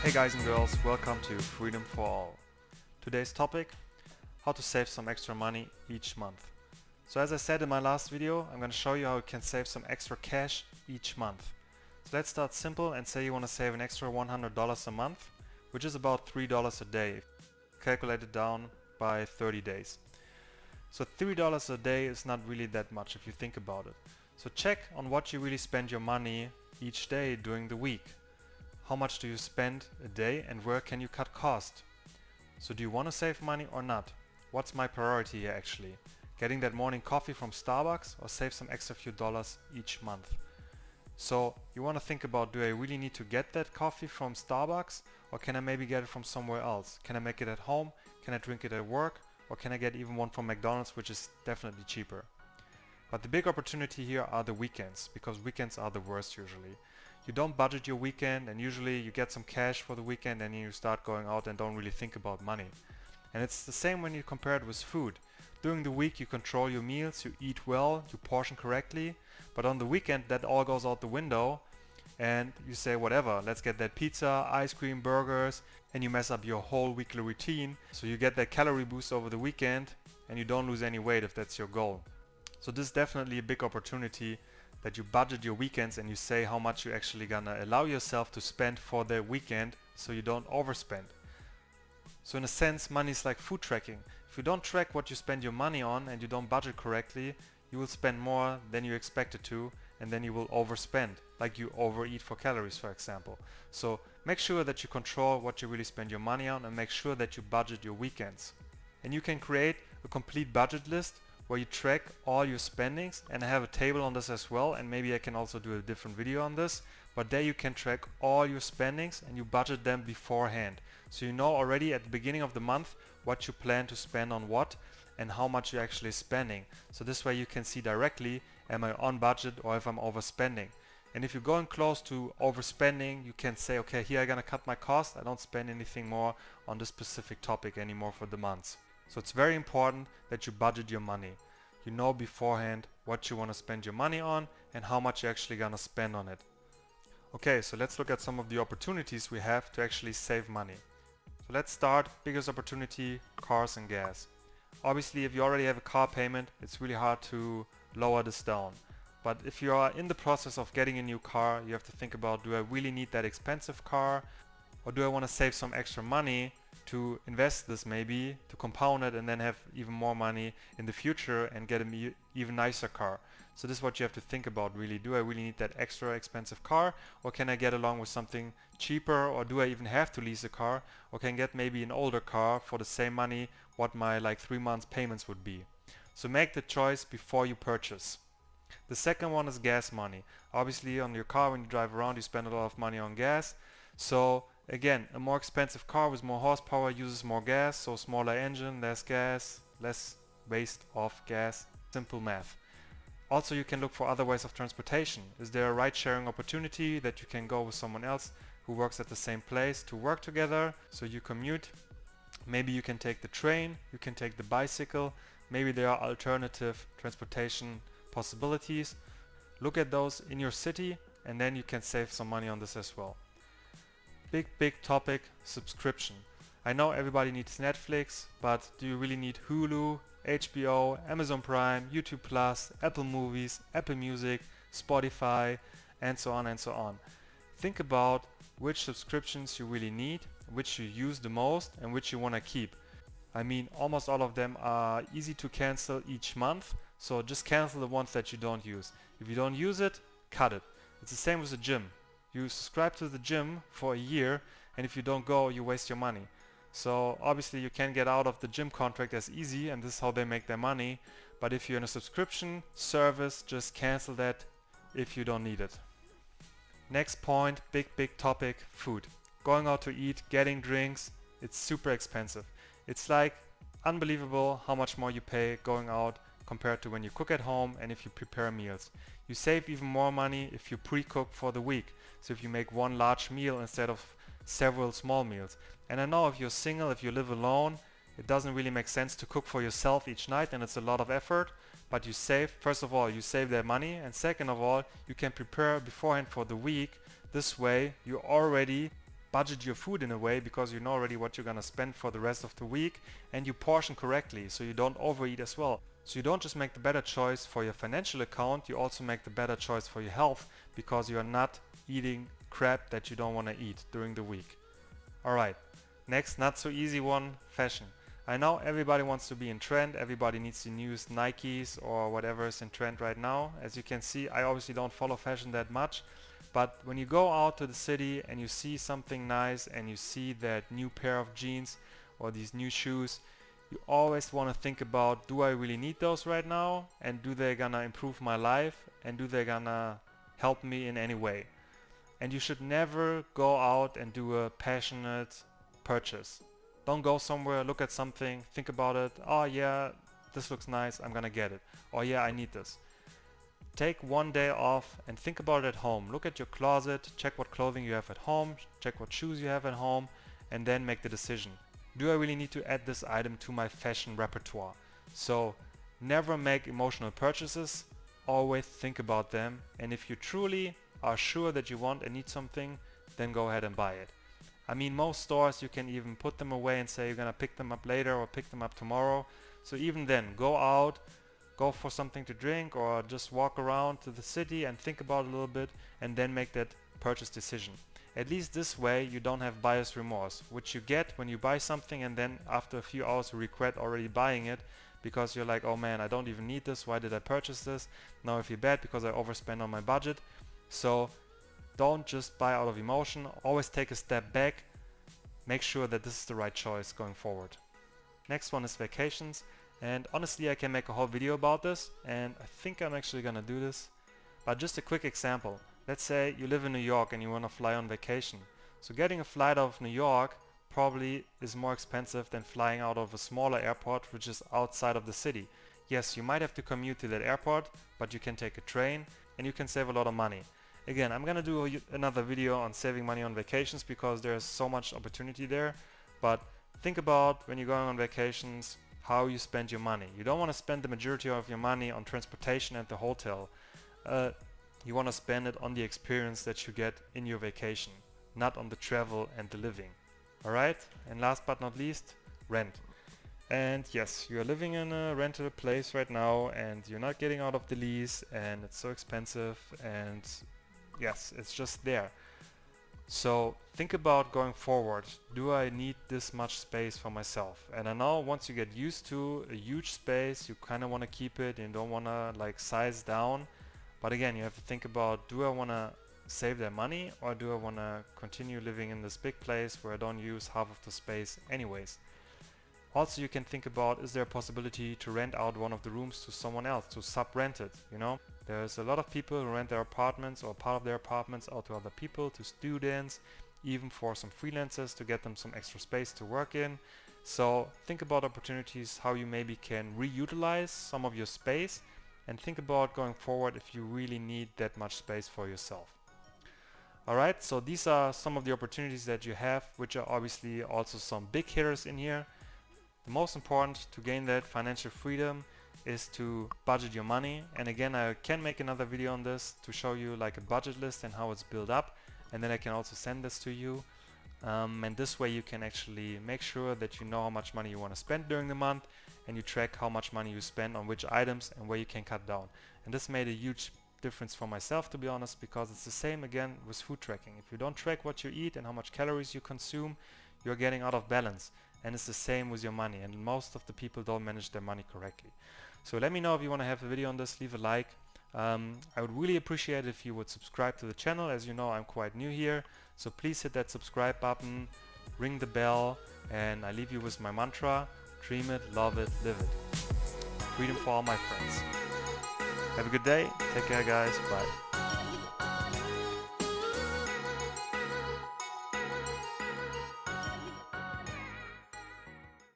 Hey guys and girls, welcome to Freedom for All. Today's topic, how to save some extra money each month. So as I said in my last video, I'm going to show you how you can save some extra cash each month. So let's start simple and say you want to save an extra $100 a month, which is about $3 a day, calculated down by 30 days. So $3 a day is not really that much if you think about it. So check on what you really spend your money each day during the week. How much do you spend a day and where can you cut cost? So do you want to save money or not? What's my priority here actually? Getting that morning coffee from Starbucks or save some extra few dollars each month? So you want to think about, do I really need to get that coffee from Starbucks or can I maybe get it from somewhere else? Can I make it at home? Can I drink it at work? Or can I get even one from McDonald's, which is definitely cheaper? But the big opportunity here are the weekends, because weekends are the worst usually. You don't budget your weekend and usually you get some cash for the weekend and you start going out and don't really think about money. And it's the same when you compare it with food. During the week you control your meals, you eat well, you portion correctly, but on the weekend that all goes out the window and you say whatever, let's get that pizza, ice cream, burgers, and you mess up your whole weekly routine. So you get that calorie boost over the weekend and you don't lose any weight if that's your goal. So this is definitely a big opportunity, that you budget your weekends and you say how much you're actually gonna allow yourself to spend for the weekend so you don't overspend. So in a sense, money is like food tracking. If you don't track what you spend your money on and you don't budget correctly, you will spend more than you expected to and then you will overspend, like you overeat for calories, for example. So make sure that you control what you really spend your money on and make sure that you budget your weekends. And you can create a complete budget list where you track all your spendings, and I have a table on this as well, and maybe I can also do a different video on this, but there you can track all your spendings and you budget them beforehand. So you know already at the beginning of the month what you plan to spend on what and how much you're actually spending. So this way you can see directly, am I on budget or if I'm overspending. And if you're going close to overspending, you can say, okay, here I'm gonna cut my cost, I don't spend anything more on this specific topic anymore for the months. So it's very important that you budget your money. You know beforehand what you want to spend your money on and how much you're actually going to spend on it. Okay, so let's look at some of the opportunities we have to actually save money. So let's start, biggest opportunity, cars and gas. Obviously, if you already have a car payment, it's really hard to lower this down. But if you are in the process of getting a new car, you have to think about, do I really need that expensive car? Or do I want to save some extra money to invest this maybe, to compound it and then have even more money in the future and get an even nicer car? So this is what you have to think about really. Do I really need that extra expensive car or can I get along with something cheaper, or do I even have to lease a car, or can I get maybe an older car for the same money what my 3 months payments would be? So make the choice before you purchase. The second one is gas money. Obviously on your car when you drive around you spend a lot of money on gas. So again, a more expensive car with more horsepower uses more gas, so smaller engine, less gas, less waste of gas. Simple math. Also you can look for other ways of transportation. Is there a ride-sharing opportunity that you can go with someone else who works at the same place to work together, so you commute? Maybe you can take the train, you can take the bicycle, maybe there are alternative transportation possibilities. Look at those in your city and then you can save some money on this as well. Big topic, subscription. I know everybody needs Netflix, but do you really need Hulu, HBO, Amazon Prime, YouTube Plus, Apple Movies, Apple Music, Spotify, and so on and so on? Think about which subscriptions you really need, which you use the most, and which you want to keep. I mean, almost all of them are easy to cancel each month, so just cancel the ones that you don't use. If you don't use it, cut it. It's the same with the gym. You subscribe to the gym for a year, and if you don't go, you waste your money. So obviously you can get out of the gym contract as easy, and this is how they make their money. But if you're in a subscription service, just cancel that if you don't need it. Next point, big topic, food. Going out to eat, getting drinks, it's super expensive. It's like unbelievable how much more you pay going out compared to when you cook at home and if you prepare meals. You save even more money if you pre-cook for the week. So if you make one large meal instead of several small meals. And I know if you're single, if you live alone, it doesn't really make sense to cook for yourself each night and it's a lot of effort. But you save, first of all, you save that money, and second of all, you can prepare beforehand for the week. This way you already budget your food in a way because you know already what you're gonna spend for the rest of the week, and you portion correctly so you don't overeat as well. So you don't just make the better choice for your financial account, you also make the better choice for your health because you are not eating crap that you don't want to eat during the week. Alright, next not so easy one, fashion. I know everybody wants to be in trend, everybody needs the newest Nikes or whatever is in trend right now. As you can see, I obviously don't follow fashion that much, but when you go out to the city and you see something nice and you see that new pair of jeans or these new shoes, you always want to think about, do I really need those right now, and do they gonna improve my life, and do they gonna help me in any way? And you should never go out and do a passionate purchase. Don't go somewhere, look at something, think about it, oh yeah, this looks nice, I'm gonna get it. Oh yeah, I need this. Take one day off and think about it at home. Look at your closet, check what clothing you have at home, check what shoes you have at home, and then make the decision. Do I really need to add this item to my fashion repertoire? So never make emotional purchases, always think about them, and if you truly are sure that you want and need something, then go ahead and buy it. I mean, most stores you can even put them away and say you're gonna pick them up later or pick them up tomorrow. So even then, go out, go for something to drink or just walk around to the city and think about it a little bit and then make that purchase decision. At least this way you don't have buyer's remorse, which you get when you buy something and then after a few hours you regret already buying it because you're like, oh man, I don't even need this, why did I purchase this? Now I feel bad because I overspent on my budget. So don't just buy out of emotion, always take a step back, make sure that this is the right choice going forward. Next one is vacations, and honestly I can make a whole video about this and I think I'm actually gonna do this, but just a quick example. Let's say you live in New York and you want to fly on vacation. So getting a flight out of New York probably is more expensive than flying out of a smaller airport which is outside of the city. Yes, you might have to commute to that airport, but you can take a train and you can save a lot of money. Again, I'm gonna do another video on saving money on vacations because there's so much opportunity there, but think about when you're going on vacations how you spend your money. You don't want to spend the majority of your money on transportation and the hotel. You want to spend it on the experience that you get in your vacation, not on the travel and the living. Alright, and last but not least, rent. And yes, you're living in a rental place right now and you're not getting out of the lease and it's so expensive and yes, it's just there. So think about going forward, do I need this much space for myself? And I know once you get used to a huge space, you kind of want to keep it and don't want to like size down. But again, you have to think about, do I want to save that money or do I want to continue living in this big place where I don't use half of the space anyways? Also, you can think about, is there a possibility to rent out one of the rooms to someone else, to sub-rent it, you know? There's a lot of people who rent their apartments or part of their apartments out to other people, to students, even for some freelancers to get them some extra space to work in. So think about opportunities, how you maybe can reutilize some of your space, and think about going forward if you really need that much space for yourself. Alright, so these are some of the opportunities that you have, which are obviously also some big hitters in here. The most important to gain that financial freedom is to budget your money, and again I can make another video on this to show you like a budget list and how it's built up, and then I can also send this to you, and this way you can actually make sure that you know how much money you want to spend during the month and you track how much money you spend on which items and where you can cut down. And this made a huge difference for myself, to be honest, because it's the same again with food tracking. If you don't track what you eat and how much calories you consume, you're getting out of balance. And it's the same with your money, and most of the people don't manage their money correctly. So let me know if you want to have a video on this, leave a like. I would really appreciate it if you would subscribe to the channel. As you know, I'm quite new here, so please hit that subscribe button, ring the bell, and I leave you with my mantra: dream it, love it, live it. Freedom for all my friends. Have a good day. Take care, guys. Bye.